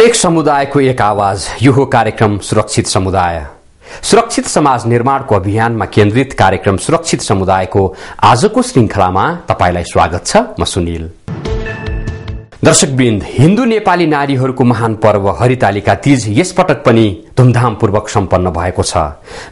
हरेक समुदायको एक आवाज, यो हो कार्यक्रम सुरक्षित समुदाय। सुरक्षित समाज निर्माणको अभियानमा केन्द्रित कार्यक्रम सुरक्षित समुदायको आजको श्रृंखलामा तपाईलाई स्वागत छ। म सुनिल। दर्शकवृन्द, हिन्दू नेपाली नारीहरूको महान पर्व हरितालिका तीज यसपटक पनि धुमधामपूर्वक सम्पन्न भएको छ।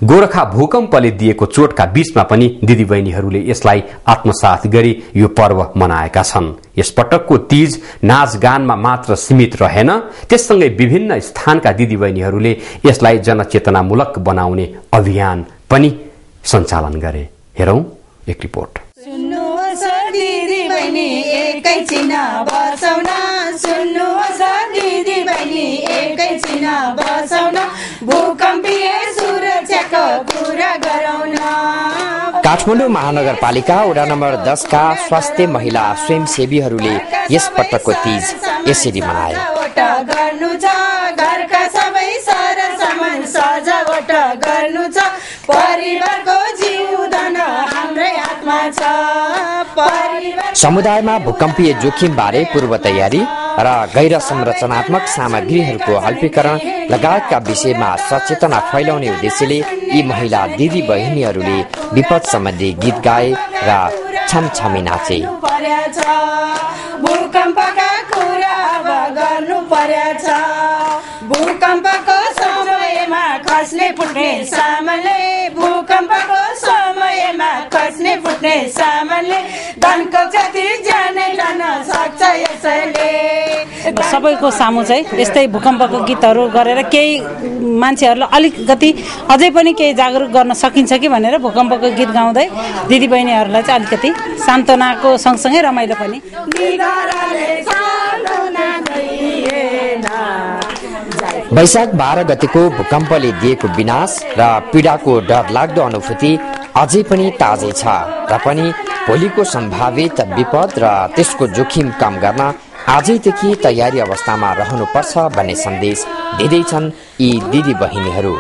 गोरखा भूकम्पले दिएको चोटका बीचमा पनि दिदीबहिनीहरूले यसलाई आत्मसात गरी यो पर्व मनाएका छन्। यसपटकको तीज नाचगानमा मात्र सीमित रहेन, त्यससँगै विभिन्न स्थानका दिदीबहिनीहरूले यसलाई जनचेतनामूलक बनाउने अभियान पनि सञ्चालन गरे। हेरौं एक रिपोर्ट। काठमाडौँ महानगरपालिका वडा नम्बर 10 का स्वास्थ्य महिला स्वयंसेवीहरूले यस पटकको तीज यसरी मनाए। समुदायमा भूकम्पीय जोखिम बारे पूर्व तयारी र गैर संरचनात्मक सामग्रीहरूको अल्पीकरण लगायतका विषयमा सचेतना फैलाउने उद्देश्यले यी महिला दिदी बहिनीहरूले विपद सम्बन्धी गीत गाए र छमछमी नाचे। भूकम्पका कुरा गर्नु पर्छ, भूकम्पको समयमा खस्ने फुट्ने सामानले, भूकम्पको समयमा खस्ने फुट्ने सामानले धनको क्षति ज्यानै लान सक्छ। यसैले सबैको सामु चाहिँ यस्तै भूकम्पको गीतहरू गरेर केही मान्छेहरूलाई अलिकति अझै पनि केही जागरुक गर्न सकिन्छ कि भनेर भूकम्पको गीत गाउँदै दिदीबहिनीहरूलाई चाहिँ अलिकति सान्त्वनाको सँगसँगै रमाइलो पनि। वैशाख 12 गतेको भूकम्पले दिएको विनाश र पीडाको डरलाग्दो अनुभूति अझै पनि ताजै छ र पनि भोलिको सम्भावित विपद र त्यसको जोखिम कम गर्न आजैदेखि तयारी अवस्थामा रहनुपर्छ भन्ने सन्देश दिँदैछन् यी दिदी बहिनीहरू।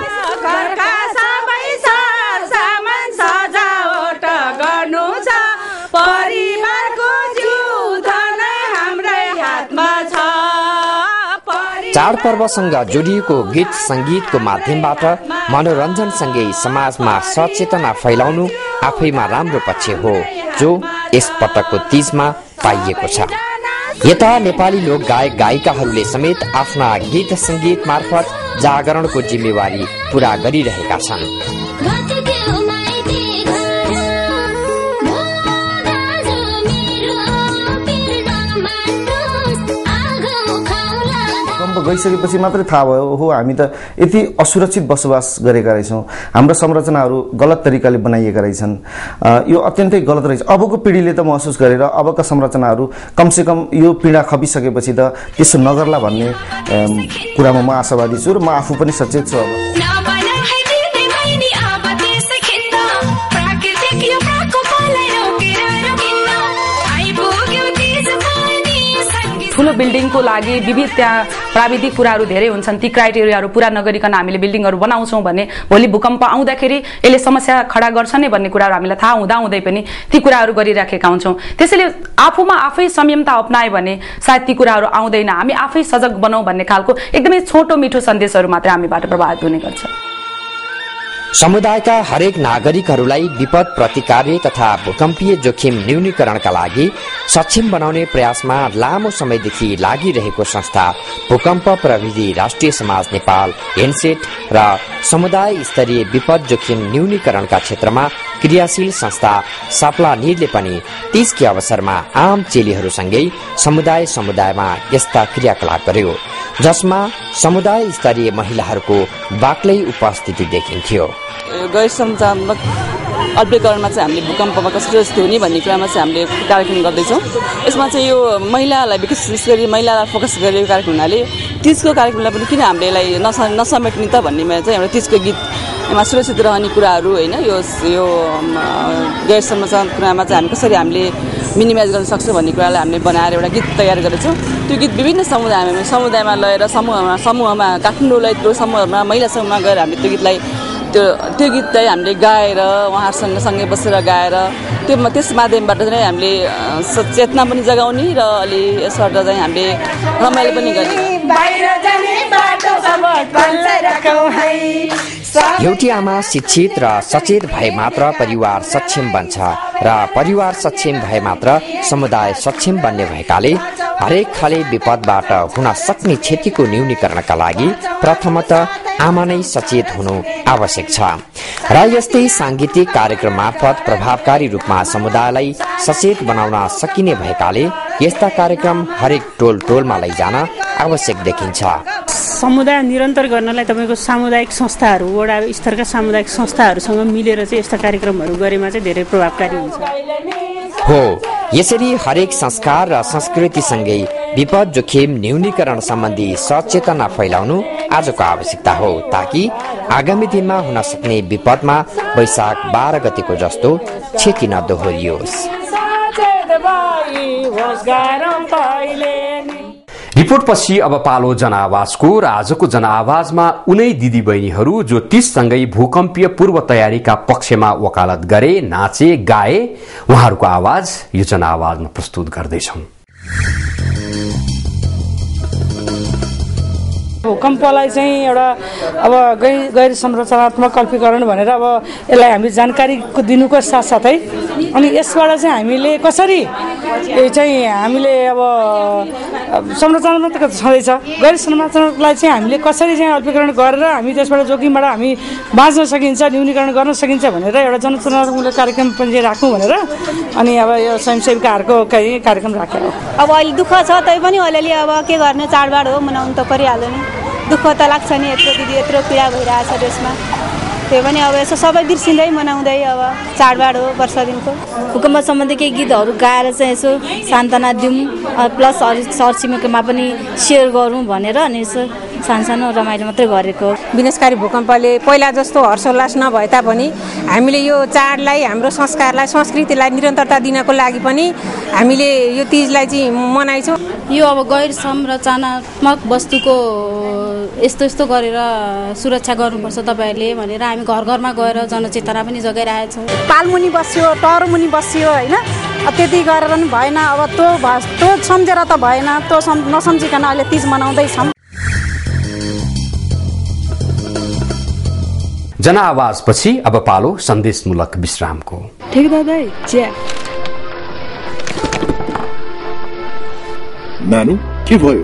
चाडपर्वसँग जोडिएको गीत संगीतको माध्यमबाट मनोरञ्जनसँगै समाजमा सचेतना फैलाउनु आफैमा राम्रो पक्ष हो, जो यस पटकको तीजमा पाइएको छ। यता नेपाली लोक गायक गायिकाहरूले समेत आफ्ना गीत संगीत मार्फत जागरणको जिम्मेवारी पूरा गरिरहेका छन्। गइसकेपछि मात्रै थाहा भयो, हो हामी त यति असुरक्षित बसोबास गरेका रहेछौँ, हाम्रो संरचनाहरू गलत तरिकाले बनाइएका रहेछन्, यो अत्यन्तै गलत रहेछ। अबको पिँढीले त महसुस गरेर अबका संरचनाहरू कमसेकम यो पीडा खपिसकेपछि त त्यसो नगर्ला भन्ने कुरामा म आशावादी छु र म आफू पनि सचेत छु। ठुलो बिल्डिङको लागि विविध त्यहाँ प्राविधिक कुराहरू धेरै हुन्छन्, ती क्राइटेरियाहरू पूरा नगरिकन हामीले बिल्डिङहरू बनाउँछौँ भने भोलि भूकम्प आउँदाखेरि यसले समस्या खडा गर्छ नै भन्ने कुराहरू हामीलाई थाहा हुँदाहुँदै पनि ती कुराहरू गरिराखेका हुन्छौँ। त्यसैले आफूमा आफै संयमता अपनायो भने सायद ती कुराहरू आउँदैन। हामी आफै सजग बनाऊ भन्ने खालको एकदमै छोटो मिठो सन्देशहरू मात्रै हामीबाट प्रभावित हुने गर्छ। समुदायका हरेक नागरिकहरूलाई विपद प्रतिकार्य तथा भूकम्पीय जोखिम न्यूनीकरणका लागि सक्षम बनाउने प्रयासमा लामो समयदेखि लागिरहेको संस्था भूकम्प प्रविधि राष्ट्रिय समाज नेपाल हेन्सेट र समुदाय स्तरीय विपद जोखिम न्यूनीकरणका क्षेत्रमा क्रियाशील संस्था साप्ला नीरले पनि तीजकै अवसरमा आम चेलीहरूसँगै समुदायमा यस्ता क्रियाकलाप गर्यो, जसमा समुदाय स्तरीय महिलाहरूको बाक्लै उपस्थिति देखिन्थ्यो। गैर संरचनात्मक अल्पीकरणमा चाहिँ हामीले भूकम्पमा कसरी जस्तो हुने भन्ने कुरामा चाहिँ हामीले कार्यक्रम गर्दैछौँ। यसमा चाहिँ यो महिलालाई विशेष गरी महिलालाई फोकस गरेको कार्यक्रम हुनाले तीजको कार्यक्रमलाई पनि किन हामीले यसलाई नसमेट्ने त भन्नेमा चाहिँ हाम्रो तीजको गीतमा सुरक्षित रहने कुराहरू होइन, यो गैर संरचनात्मक कुरामा चाहिँ हामी कसरी हामीले मिनिमाइज गर्न सक्छौँ भन्ने कुरालाई हामीले बनाएर एउटा गीत तयार गरेछौँ। त्यो गीत विभिन्न समुदायमा लगेर समूहमा काठमाडौँलाई समूहमा महिला समूहमा गएर हामीले त्यो गीतलाई त्यो गीत चाहिँ हामीले गाएर उहाँहरूसँग सँगै बसेर गाएर त्यस माध्यमबाट चाहिँ हामीले चेतना पनि जगाउने र अलि यसबाट चाहिँ हामीले रमाइलो पनि गर्ने। सबट पल्लै राखौँ है एउटी आमा शिक्षित र सचेत भए मात्र परिवार सक्षम बन्छ र परिवार सक्षम भए मात्र समुदाय सक्षम बन्ने भएकाले हरेक खाले विपदबाट हुन सक्ने क्षतिको न्यूनीकरणका लागि प्रथमतः आमा नै सचेत हुनु आवश्यक छ र यस्तै सांगीतिक कार्यक्रम मार्फत प्रभावकारी रूपमा समुदायलाई सचेत बनाउन सकिने भएकाले यस्ता कार्यक्रम हरेक टोलमा लैजान आवश्यक देखिन्छ। समुदाय निरन्तर गर्नलाई तपाईको सामुदायिक संस्थाहरू वडा स्तरका सामुदायिक संस्थाहरूसँग मिलेर चाहिँ यस्ता कार्यक्रमहरू गरेमा चाहिँ धेरै प्रभावकारी हुन्छ। हो, यसरी हरेक संस्कार र संस्कृतिसँगै विपद जोखिम न्यूनीकरण सम्बन्धी सचेतना फैलाउनु आजको आवश्यकता हो ताकि आगामी दिनमा हुन सक्ने विपदमा वैशाख 12 गतेको जस्तो क्षति नदोहोरियोस्। रिपोर्टपछि अब पालो जनआवाजको र आजको जनआवाजमा उनै दिदीबहिनीहरू जो 30 सँगै भूकम्पीय पूर्व तयारीका पक्षमा वकालत गरे, नाचे, गाए, उहाँहरूको आवाज यो जनआवाजमा प्रस्तुत गर्दैछौं। भूकम्पलाई चाहिँ एउटा अब गैर संरचनात्मक कल्पीकरण भनेर अब यसलाई हामी जानकारी दिनुको साथसाथै अनि यसबाट चाहिँ हामीले कसरी चाहिँ हामीले अब संरचनात्मक त छँदैछ, गैर संरचनात्मकलाई चाहिँ हामीले कसरी चाहिँ अल्पीकरण गरेर हामी त्यसबाट जोखिमबाट हामी बाँच्न सकिन्छ, न्यूनीकरण गर्न सकिन्छ भनेर एउटा जनचेतनामूलक कार्यक्रम पनि राख्नु भनेर अनि अब यो स्वयंसेविकाहरूको कार्यक्रम राखेको हो। अब अहिले दुःख छ तै पनि अलिअलि अब के गर्ने, चाडबाड हो मनाउनु त परिहाल्यो नि, दुःख त लाग्छ नि, यत्रो दिदी यत्रो पीडा भइरहेछ देशमा, त्यो पनि अब यसो सबै बिर्सिँदै मनाउँदै अब चाडबाड हो वर्ष दिनको। भूकम्प सम्बन्धी केही गीतहरू गाएर चाहिँ यसो सान्त्वना दिउँ प्लस सरछिमेकीमा पनि सेयर गरौँ भनेर अनि यसो सानो रमाइलो मात्रै गरेको। विनाशकारी भूकम्पले पहिला जस्तो हर्षोल्लास नभए तापनि हामीले यो चाडलाई, हाम्रो संस्कारलाई, संस्कृतिलाई निरन्तरता दिनको लागि पनि हामीले यो तीजलाई चाहिँ मनाइछौँ। यो अब गैर संरचनात्मक वस्तुको यस्तो यस्तो गरेर सुरक्षा गर्नुपर्छ तपाईँहरूले भनेर हामी घर घरमा गएर जनचेतना पनि जगाइरहेका छौँ। पालमुनि बस्यो, टरमुनि बस्यो होइन, त्यति गरेर पनि भएन, अब त्यो सम्झेर त भएन, त्यो नसम्झिकन अहिले तीज मनाउँदैछौँ। जनआवाजपछि अब पालो सन्देशमूलक विश्रामको। ठिक दादा चिया। नानु के भयो?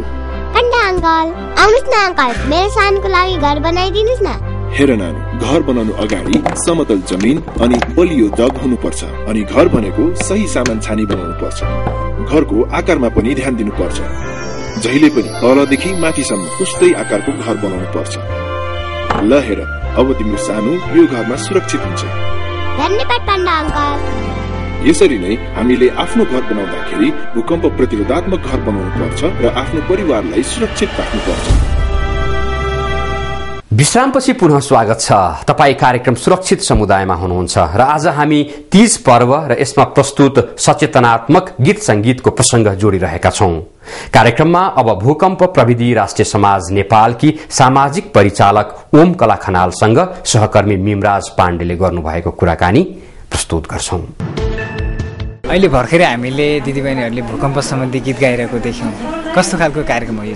अन्डा अङ्कल, आउनुस् न अङ्कल, मेरो सानको लागि घर बनाइदिनुस् न। हेर नानु, घर बनाउनु अगाडि समतल जमिन अनि बलियो जग हुनुपर्छ अनि घर भनेको सही सामान छानी बनाउनु पर्छ। घरको आकारमा पनि ध्यान दिनुपर्छ। जहिले पनि तलदेखि माथिसम्म उस्तै आकारको घर बनाउनु पर्छ। ल हेर, अब तिम्रो सानो यो घरमा सुरक्षित हुन्छ। धन्यवाद पण्डा अङ्कल। यसरी नै हामीले आफ्नो घर बनाउँदाखेरि भूकम्प प्रतिरोधात्मक घर बनाउनु पर्छ र आफ्नो परिवारलाई सुरक्षित राख्नु पर्छ। विश्रामपछि पुनः स्वागत छ। तपाई कार्यक्रम सुरक्षित समुदायमा हुनुहुन्छ र आज हामी तीज पर्व र यसमा प्रस्तुत सचेतनात्मक गीत संगीतको प्रसंग जोडिरहेका छौं। कार्यक्रममा अब भूकम्प प्रविधि राष्ट्रिय समाज नेपालकी सामाजिक परिचालक ओम कला खनालसँग सहकर्मी मिमराज पाण्डेले गर्नुभएको कुराकानी प्रस्तुत गर्छौं। अहिले भर्खरै हामीले दिदीबहिनीहरूले भूकम्प सम्बन्धी गीत गाइरहेको देख्यौं। कस्तो खालको कार्यक्रम हो यो?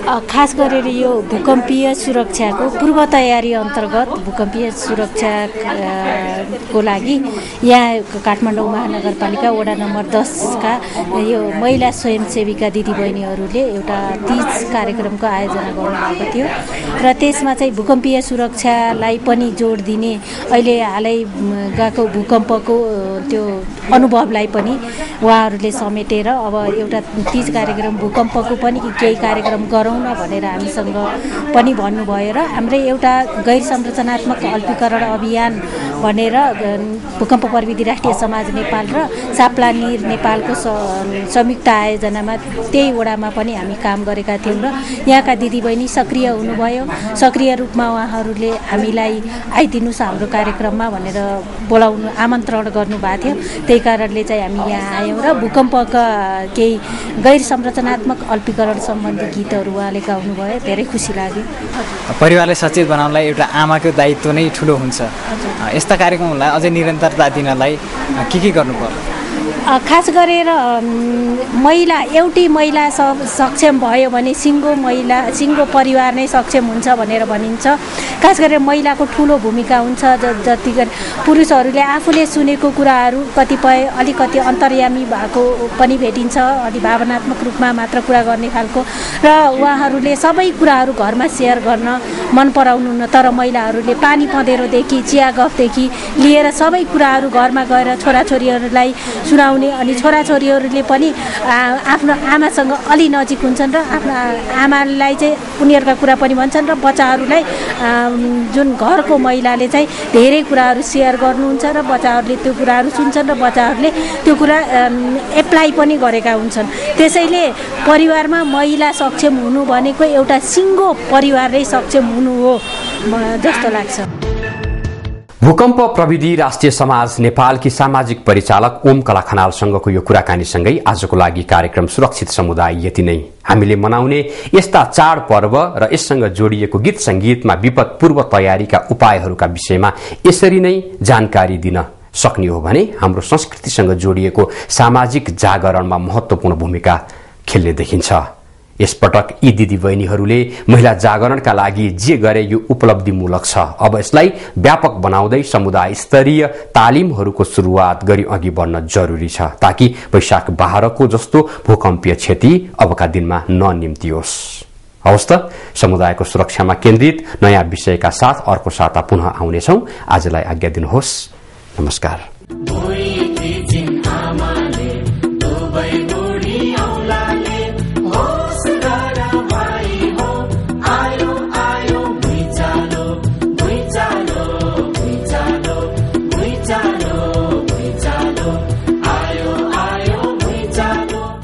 खास गरेर यो भूकम्पीय सुरक्षाको पूर्व तयारी अन्तर्गत भूकम्पीय सुरक्षाको लागि यहाँ काठमाडौँ महानगरपालिका वडा नम्बर 10 का यो महिला स्वयंसेविका दिदीबहिनीहरूले एउटा तीज कार्यक्रमको आयोजना गर्नुभएको थियो र त्यसमा चाहिँ भूकम्पीय सुरक्षालाई पनि जोड दिने, अहिले हालै गएको भूकम्पको त्यो अनुभवलाई पनि उहाँहरूले समेटेर अब एउटा तीज कार्यक्रम भूकम्पको पनि केही कार्यक्रम गरौँ न भनेर हामीसँग पनि भन्नुभयो र हाम्रै एउटा गैर संरचनात्मक अल्पीकरण अभियान भनेर भूकम्प प्रविधि राष्ट्रिय समाज नेपाल र साप्लानिर नेपालको संयुक्त आयोजनामा त्यही वडामा पनि हामी काम गरेका थियौँ र यहाँका दिदीबहिनी सक्रिय हुनुभयो। सक्रिय रूपमा उहाँहरूले हामीलाई आइदिनुस् हाम्रो कार्यक्रममा भनेर बोलाउनु आमन्त्रण गर्नुभएको थियो। त्यही कारणले चाहिँ हामी यहाँ आयौँ र भूकम्पका केही गैर संरचनात्मक अल्पीकरण सम्बन्धी गीतहरू उहाँले गाउनुभयो। धेरै खुसी लाग्यो। परिवारलाई सचेत बनाउनलाई एउटा आमाको दायित्व नै ठुलो हुन्छ। यस्ता कार्यक्रमहरूलाई अझै निरन्तरता दिनलाई के गर्नु पर्यो? खास गरेर महिला एउटी महिला सक्षम भयो भने सिङ्गो परिवार नै सक्षम हुन्छ भनेर भनिन्छ। खास गरेर महिलाको ठुलो भूमिका हुन्छ। जति पुरुषहरूले आफूले सुनेको कुराहरू कतिपय अलिकति अन्तर्यामी भएको पनि भेटिन्छ, अलि भावनात्मक रूपमा मात्र कुरा गर्ने खालको, र उहाँहरूले सबै कुराहरू घरमा सेयर गर्न मन पराउनुहुन्न। तर महिलाहरूले पानी पँधेरोदेखि चिया गफदेखि लिएर सबै कुराहरू घरमा गएर छोराछोरीहरूलाई सुनाउने, अनि छोराछोरीहरूले पनि आफ्नो आमासँग अलि नजिक हुन्छन् र आफ्नो आमालाई चाहिँ उनीहरूका कुरा पनि भन्छन्, र बच्चाहरूलाई जुन घरको महिलाले चाहिँ धेरै कुराहरू सेयर गर्नुहुन्छ र बच्चाहरूले त्यो कुराहरू सुन्छन् र बच्चाहरूले त्यो कुरा एप्लाई पनि गरेका हुन्छन्। त्यसैले परिवारमा महिला सक्षम हुनु भनेको एउटा सिङ्गो परिवारै सक्षम हुनु हो जस्तो लाग्छ। भूकम्प प्रविधि राष्ट्रिय समाज नेपालकी सामाजिक परिचालक ओम कला खनालसँगको यो कुराकानीसँगै आजको लागि कार्यक्रम सुरक्षित समुदाय यति नै। हामीले मनाउने यस्ता चाडपर्व र यससँग जोडिएको गीत संगीतमा विपद पूर्व तयारीका उपायहरूका विषयमा यसरी नै जानकारी दिन सक्ने हो भने हाम्रो संस्कृतिसँग जोडिएको सामाजिक जागरणमा महत्वपूर्ण भूमिका खेल्ने देखिन्छ। यसपटक यी दिदीबहिनीहरूले महिला जागरणका लागि जे गरे यो उपलब्धिमूलक छ। अब यसलाई व्यापक बनाउँदै समुदाय स्तरीय तालिमहरूको सुरुवात गरी अघि बढ्न जरुरी छ, ताकि वैशाख 12 को जस्तो भूकम्पीय क्षति अबका दिनमा ननिम्तियोस्। हवस् त, समुदायको सुरक्षामा केन्द्रित नयाँ विषयका साथ अर्को साता पुनः आउनेछौं। आजलाई आज्ञा दिनुहोस्। नमस्कार।